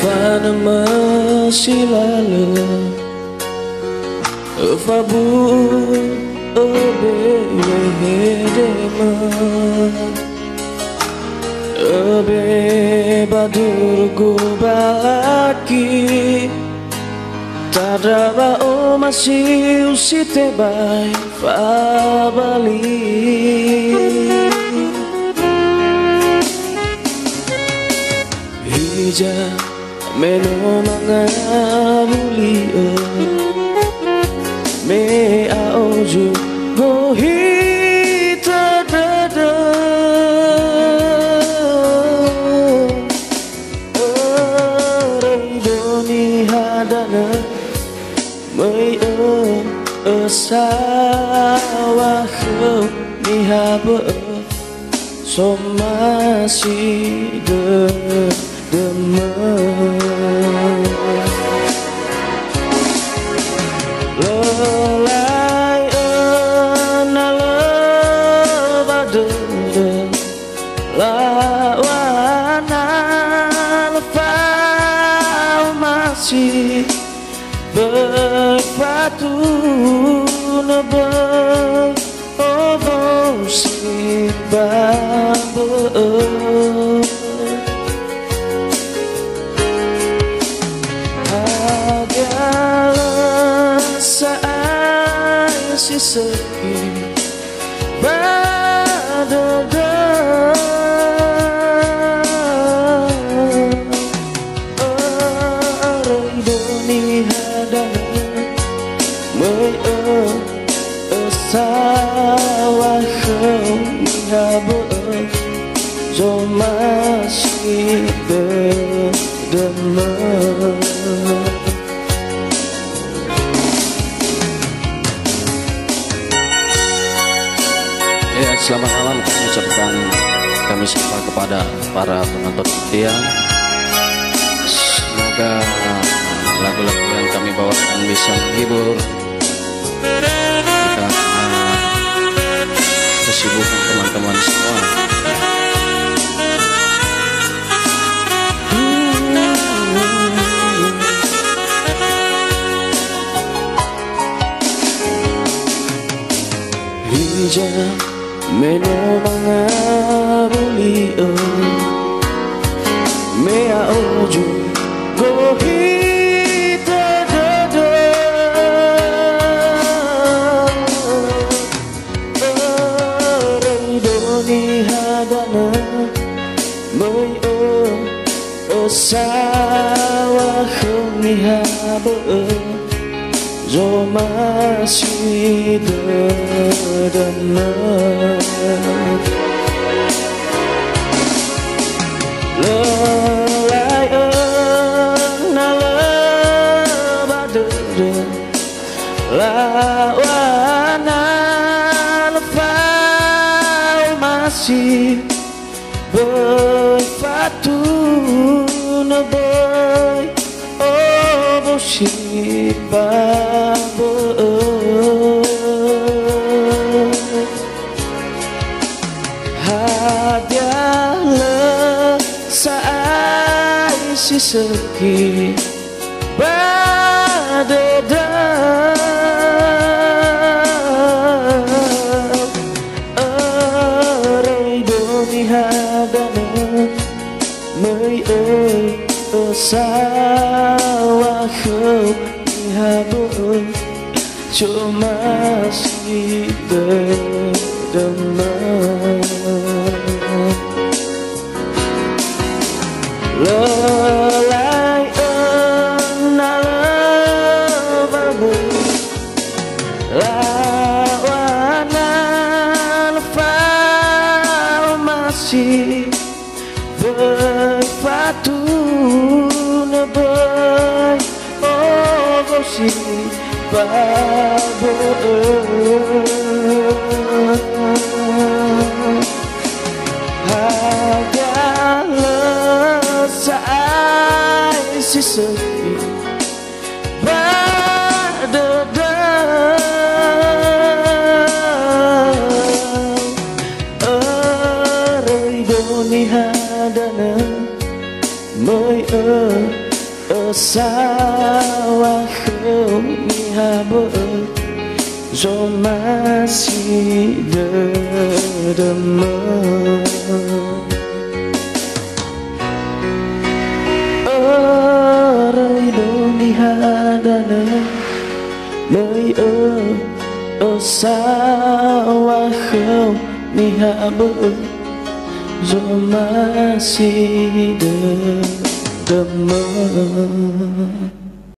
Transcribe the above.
Fana masilalu Fabu Obedema Obe badur gubalaki Tadraba o masih usite bay Fabali Hija meno mangabulio Me aoju gohita dada Reidoni hadana Mei sawah ni habe somasi Lelai nalebade lawana lefau masih berpatu nebe obosi babe si sepi badada Reidoni hadana Mei sawah ni habe Zomasi bedema Selamat malam kami ucapkan kami sapa kepada para penonton setia. Semoga lagu-lagu yang kami bawakan bisa menghibur kita kesibukan teman-teman semua. Hijab meno mangabulio Mea oju gohita dada Reidoni hadana Mei sawah ni habe Zomasi dedana Lelai nalebade lawana lefau masih berpatu neboi obosi babe hadiah saat si sepi badada Reidoni hadana Mei sawah ni habe cuma si bedema Lelai nalebade lawana lefau masih berpatu neboi obosi babe Hadiah saat si sepi badada Reidoni hadana Mei sawah mi habe zo masih dedem ơi đâu mi hadana nơi ở sawah mi habe zo masih dedem